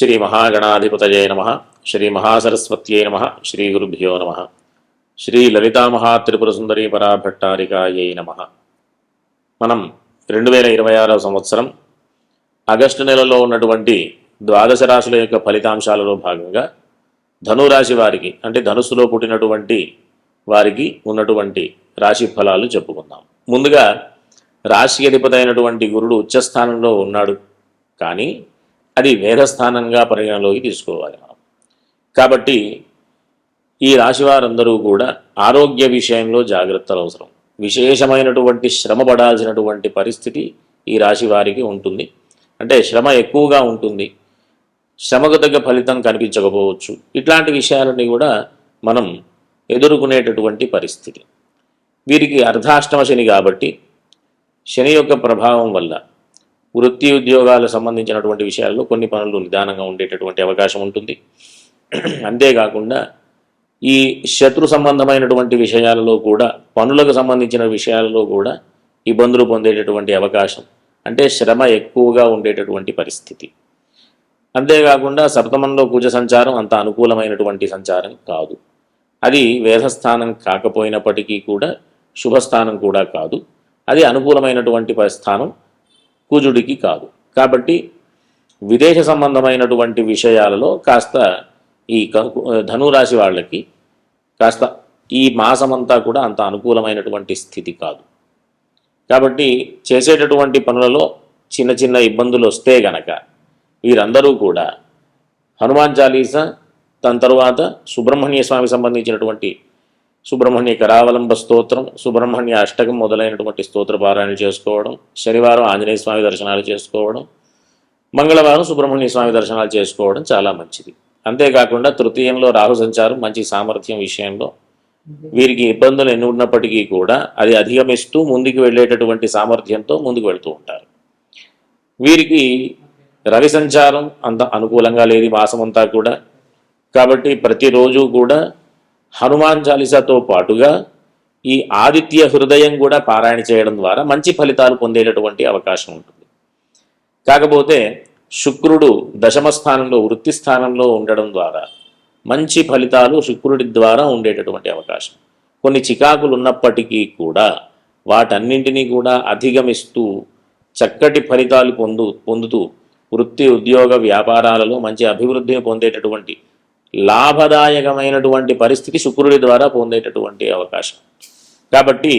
శ్రీ మహాగణాధిపతయే నమః. శ్రీ మహాసరస్వత్యై నమః. శ్రీ గురుభ్యో నమః. శ్రీ లలితామహాత్రిపురసుందరీ పరాభట్టారికాయై నమః. మనం 2026వ సంవత్సరం ఆగస్టు నెలలో ఉన్నటువంటి ద్వాదశ రాశుల యొక్క ఫలితాంశాలలో భాగంగా ధనురాశి వారికి అంటే ధనుస్సులో పుట్టినటువంటి వారికి ఉన్నటువంటి రాశి ఫలాలు చెప్పుకుందాం. ముందుగా రాశి అధిపతి అయినటువంటి గురుడు ఉచ్చస్థానంలో ఉన్నాడు, కానీ అది వేదస్థానంగా పరిగణలోకి తీసుకోవాలి మనం. కాబట్టి ఈ రాశి వారందరూ కూడా ఆరోగ్య విషయంలో జాగ్రత్తలు అవసరం. విశేషమైనటువంటి శ్రమ పడాల్సినటువంటి పరిస్థితి ఈ రాశి వారికి ఉంటుంది. అంటే శ్రమ ఎక్కువగా ఉంటుంది, శ్రమకు తగ్గ ఫలితం కనిపించకపోవచ్చు. ఇట్లాంటి విషయాలని కూడా మనం ఎదుర్కొనేటటువంటి పరిస్థితి. వీరికి అర్ధాష్టమ శని కాబట్టి శని యొక్క ప్రభావం వల్ల వృత్తి ఉద్యోగాలకు సంబంధించినటువంటి విషయాల్లో కొన్ని పనులు నిదానంగా ఉండేటటువంటి అవకాశం ఉంటుంది. అంతేకాకుండా ఈ శత్రు సంబంధమైనటువంటి విషయాలలో కూడా, పనులకు సంబంధించిన విషయాలలో కూడా ఇబ్బందులు పొందేటటువంటి అవకాశం, అంటే శ్రమ ఎక్కువగా ఉండేటటువంటి పరిస్థితి. అంతేకాకుండా సప్తమంలో కుజ సంచారం అంత అనుకూలమైనటువంటి సంచారం కాదు. అది వేదస్థానం కాకపోయినప్పటికీ కూడా శుభస్థానం కూడా కాదు. అది అనుకూలమైనటువంటి స్థానం కుజుడికి కాదు. కాబట్టి విదేశ సంబంధమైనటువంటి విషయాలలో కాస్త ఈ ధనురాశి వాళ్ళకి కాస్త ఈ మాసమంతా కూడా అంత అనుకూలమైనటువంటి స్థితి కాదు. కాబట్టి చేసేటటువంటి పనులలో చిన్న చిన్న ఇబ్బందులు వస్తే గనక వీరందరూ కూడా హనుమాన్ చాలీసా, దాని తరువాత సుబ్రహ్మణ్య స్వామి సంబంధించినటువంటి సుబ్రహ్మణ్య కరావలంబ స్తోత్రం, సుబ్రహ్మణ్య అష్టకం మొదలైనటువంటి స్తోత్ర పారాయణ చేసుకోవడం, శనివారం ఆంజనేయ స్వామి దర్శనాలు చేసుకోవడం, మంగళవారం సుబ్రహ్మణ్య స్వామి దర్శనాలు చేసుకోవడం చాలా మంచిది. అంతేకాకుండా తృతీయంలో రాహు సంచారం మంచి సామర్థ్యం విషయంలో వీరికి ఇబ్బందులు ఎన్ని ఉన్నప్పటికీ కూడా అది అధిగమిస్తూ ముందుకు వెళ్ళేటటువంటి సామర్థ్యంతో ముందుకు వెళుతూ ఉంటారు. వీరికి రవి సంచారం అంత అనుకూలంగా లేదు మాసమంతా కూడా. కాబట్టి ప్రతిరోజు కూడా హనుమాన్ చాలీసాతో పాటుగా ఈ ఆదిత్య హృదయం కూడా పారాయణ చేయడం ద్వారా మంచి ఫలితాలు పొందేటటువంటి అవకాశం ఉంటుంది. కాకపోతే శుక్రుడు దశమ స్థానంలో వృత్తి స్థానంలో ఉండడం ద్వారా మంచి ఫలితాలు శుక్రుడి ద్వారా ఉండేటటువంటి అవకాశం. కొన్ని చికాకులు ఉన్నప్పటికీ కూడా వాటన్నింటినీ కూడా అధిగమిస్తూ చక్కటి ఫలితాలు పొందుతూ వృత్తి ఉద్యోగ వ్యాపారాలలో మంచి అభివృద్ధిని పొందేటటువంటి లాభదాయకమైనటువంటి పరిస్థితి శుక్రుడి ద్వారా పొందేటటువంటి అవకాశం. కాబట్టి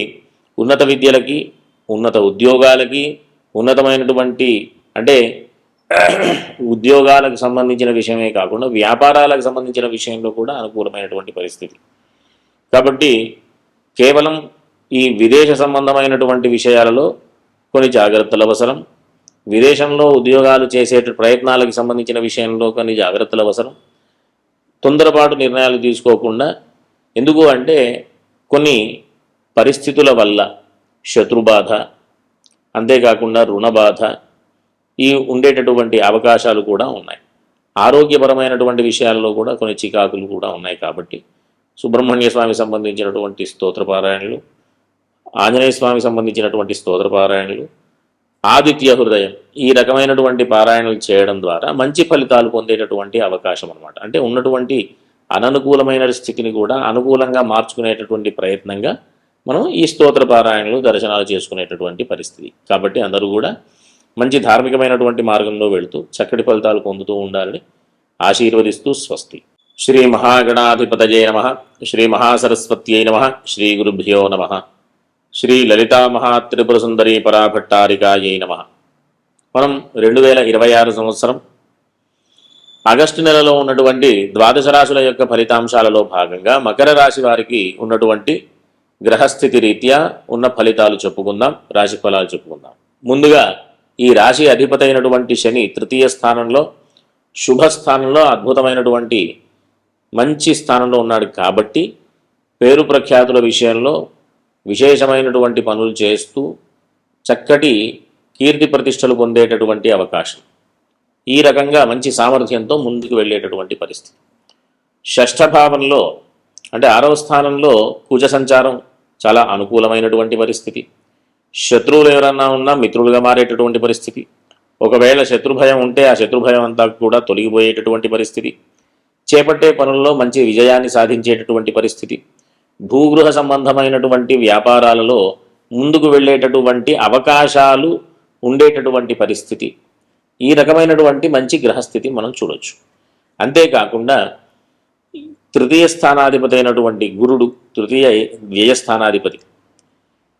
ఉన్నత విద్యలకి, ఉన్నత ఉద్యోగాలకి, ఉన్నతమైనటువంటి అంటే ఉద్యోగాలకు సంబంధించిన విషయమే కాకుండా వ్యాపారాలకు సంబంధించిన విషయంలో కూడా అనుకూలమైనటువంటి పరిస్థితి. కాబట్టి కేవలం ఈ విదేశ సంబంధమైనటువంటి విషయాలలో కొన్ని జాగ్రత్తలు అవసరం. విదేశంలో ఉద్యోగాలు చేసే ప్రయత్నాలకు సంబంధించిన విషయంలో కొన్ని జాగ్రత్తలు అవసరం. తొందరపాటు నిర్ణయాలు తీసుకోకుండా, ఎందుకు అంటే కొన్ని పరిస్థితుల వల్ల శత్రుబాధ, అంతేకాకుండా రుణబాధ ఈ ఉండేటటువంటి అవకాశాలు కూడా ఉన్నాయి. ఆరోగ్యపరమైనటువంటి విషయాల్లో కూడా కొన్ని చికాకులు కూడా ఉన్నాయి. కాబట్టి సుబ్రహ్మణ్య స్వామి సంబంధించినటువంటి స్తోత్రపారాయణలు, ఆంజనేయ స్వామి సంబంధించినటువంటి స్తోత్రపారాయణలు, ఆదిత్య హృదయం ఈ రకమైనటువంటి పారాయణలు చేయడం ద్వారా మంచి ఫలితాలు పొందేటటువంటి అవకాశం అన్నమాట. అంటే ఉన్నటువంటి అననుకూలమైన స్థితిని కూడా అనుకూలంగా మార్చుకునేటటువంటి ప్రయత్నంగా మనం ఈ స్తోత్ర పారాయణలు దర్శనాలు చేసుకునేటటువంటి పరిస్థితి. కాబట్టి అందరూ కూడా మంచి ధార్మికమైనటువంటి మార్గంలో వెళుతూ చక్కటి ఫలితాలు పొందుతూ ఉండాలని ఆశీర్వదిస్తూ స్వస్తి. శ్రీ మహాగణాధిపతయే నమః. శ్రీ మహాసరస్వత్యై నమః. శ్రీ గురుభ్యో నమః. శ్రీ లలితామహాత్రిపురసుందరీ పరాభట్టారికాయై నమః. మనం 2026 సంవత్సరం ఆగస్టు నెలలో ఉన్నటువంటి ద్వాదశ రాశుల యొక్క ఫలితాంశాలలో భాగంగా మకర రాశి వారికి ఉన్నటువంటి గ్రహస్థితి రీత్యా ఉన్న ఫలితాలు చెప్పుకుందాం, రాశి ఫలాలు చెప్పుకుందాం. ముందుగా ఈ రాశి అధిపతి అయినటువంటి శని తృతీయ స్థానంలో శుభస్థానంలో అద్భుతమైనటువంటి మంచి స్థానంలో ఉన్నాడు. కాబట్టి పేరు ప్రఖ్యాతుల విషయంలో విశేషమైనటువంటి పనులు చేస్తూ చక్కటి కీర్తి ప్రతిష్టలు పొందేటటువంటి అవకాశం, ఈ రకంగా మంచి సామర్థ్యంతో ముందుకు వెళ్ళేటటువంటి పరిస్థితి. షష్ఠభావంలో అంటే 6వ స్థానంలో కుజ సంచారం చాలా అనుకూలమైనటువంటి పరిస్థితి. శత్రువులు ఎవరన్నా ఉన్నా మిత్రులుగా మారేటటువంటి పరిస్థితి. ఒకవేళ శత్రుభయం ఉంటే ఆ శత్రుభయం అంతా కూడా తొలగిపోయేటటువంటి పరిస్థితి, చేపట్టే పనుల్లో మంచి విజయాన్ని సాధించేటటువంటి పరిస్థితి, భూగృహ సంబంధమైనటువంటి వ్యాపారాలలో ముందుకు వెళ్ళేటటువంటి అవకాశాలు ఉండేటటువంటి పరిస్థితి, ఈ రకమైనటువంటి మంచి గ్రహస్థితి మనం చూడొచ్చు. అంతేకాకుండా తృతీయ స్థానాధిపతి అయినటువంటి గురుడు తృతీయ వ్యయస్థానాధిపతి,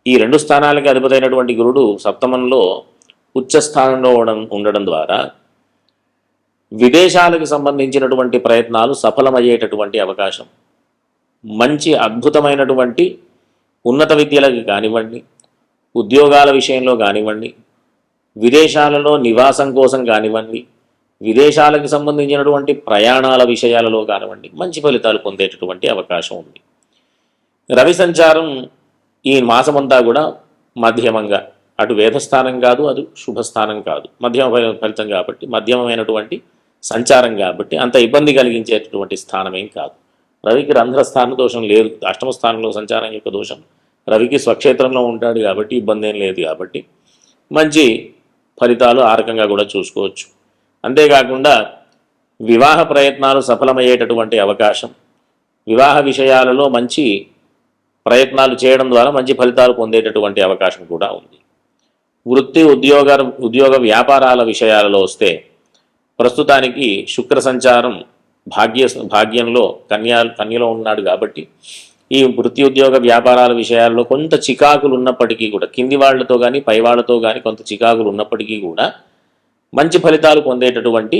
ఈ రెండు స్థానాలకి అధిపతి అయినటువంటి గురుడు సప్తమంలో ఉచ్చస్థానంలో ఉండడం ద్వారా విదేశాలకు సంబంధించినటువంటి ప్రయత్నాలు సఫలమయ్యేటటువంటి అవకాశం, మంచి అద్భుతమైనటువంటి ఉన్నత విద్యలకు కానివ్వండి, ఉద్యోగాల విషయంలో కానివ్వండి, విదేశాలలో నివాసం కోసం కానివ్వండి, విదేశాలకు సంబంధించినటువంటి ప్రయాణాల విషయాలలో కానివ్వండి మంచి ఫలితాలు పొందేటటువంటి అవకాశం ఉంది. రవి సంచారం ఈ మాసమంతా కూడా మధ్యమంగా, అటు వేదస్థానం కాదు, అటు శుభస్థానం కాదు, మధ్యమ ఫలితం కాబట్టి, మధ్యమమైనటువంటి సంచారం కాబట్టి అంత ఇబ్బంది కలిగించేటటువంటి స్థానమేం కాదు. రవికి రంధ్రస్థాన దోషం లేదు, అష్టమ స్థానంలో సంచారం యొక్క దోషం, రవికి స్వక్షేత్రంలో ఉంటాడు కాబట్టి ఇబ్బంది ఏం లేదు, కాబట్టి మంచి ఫలితాలు ఆ రకంగా కూడా చూసుకోవచ్చు. అంతేకాకుండా వివాహ ప్రయత్నాలు సఫలమయ్యేటటువంటి అవకాశం, వివాహ విషయాలలో మంచి ప్రయత్నాలు చేయడం ద్వారా మంచి ఫలితాలు పొందేటటువంటి అవకాశం కూడా ఉంది. వృత్తి ఉద్యోగ వ్యాపారాల విషయాలలో వస్తే ప్రస్తుతానికి శుక్ర సంచారం భాగ్యంలో కన్యలో ఉన్నాడు కాబట్టి ఈ వృత్తి ఉద్యోగ వ్యాపారాల విషయాల్లో కొంత చికాకులు ఉన్నప్పటికీ కూడా, కింది వాళ్లతో కానీ పై వాళ్లతో కానీ కొంత చికాకులు ఉన్నప్పటికీ కూడా మంచి ఫలితాలు పొందేటటువంటి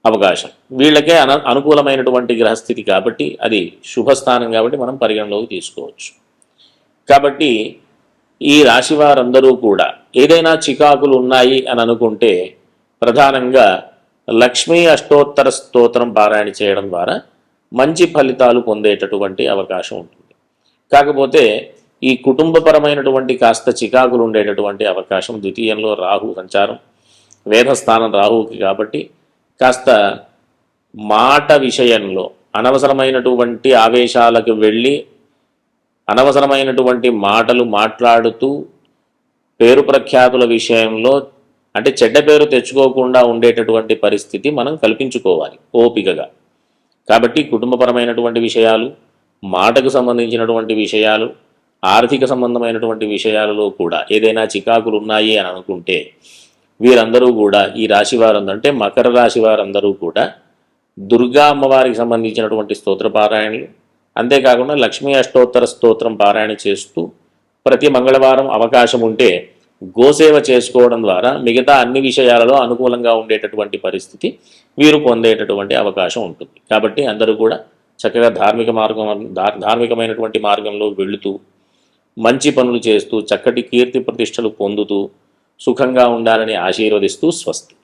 అవకాశం, వీళ్ళకే అనుకూలమైనటువంటి గ్రహస్థితి కాబట్టి అది శుభస్థానం కాబట్టి మనం పరిగణలోకి తీసుకోవచ్చు. కాబట్టి ఈ రాశి వారందరూ కూడా ఏదైనా చికాకులు ఉన్నాయి అని అనుకుంటే ప్రధానంగా లక్ష్మీ అష్టోత్తర స్తోత్రం పారాయణ చేయడం ద్వారా మంచి ఫలితాలు పొందేటటువంటి అవకాశం ఉంటుంది. కాకపోతే ఈ కుటుంబపరమైనటువంటి కాస్త చికాకులు ఉండేటటువంటి అవకాశం, ద్వితీయంలో రాహు సంచారం, వేదస్థానం రాహువుకి కాబట్టి కాస్త మాట విషయంలో అనవసరమైనటువంటి ఆవేశాలకు వెళ్ళి అనవసరమైనటువంటి మాటలు మాట్లాడుతూ పేరు ప్రఖ్యాతుల విషయంలో అంటే చెడ్డ పేరు తెచ్చుకోకుండా ఉండేటటువంటి పరిస్థితి మనం కల్పించుకోవాలి ఓపికగా. కాబట్టి కుటుంబపరమైనటువంటి విషయాలు, మాటకు సంబంధించినటువంటి విషయాలు, ఆర్థిక సంబంధమైనటువంటి విషయాలలో కూడా ఏదైనా చికాకులు ఉన్నాయి అని అనుకుంటే వీరందరూ కూడా, ఈ రాశి వారందరూ అంటే మకర రాశి వారందరూ కూడా దుర్గా అమ్మవారికి సంబంధించినటువంటి స్తోత్ర పారాయణలు, అంతేకాకుండా లక్ష్మీ అష్టోత్తర స్తోత్రం పారాయణ చేస్తూ ప్రతి మంగళవారం అవకాశం ఉంటే గోసేవ చేసుకోవడం ద్వారా మిగతా అన్ని విషయాలలో అనుకూలంగా ఉండేటటువంటి పరిస్థితి వీరు పొందేటటువంటి అవకాశం ఉంటుంది. కాబట్టి అందరూ కూడా చక్కగా ధార్మికమైనటువంటి మార్గంలో వెళుతూ మంచి పనులు చేస్తూ చక్కటి కీర్తి ప్రతిష్టలు పొందుతూ సుఖంగా ఉండాలని ఆశీర్వదిస్తూ స్వస్తి.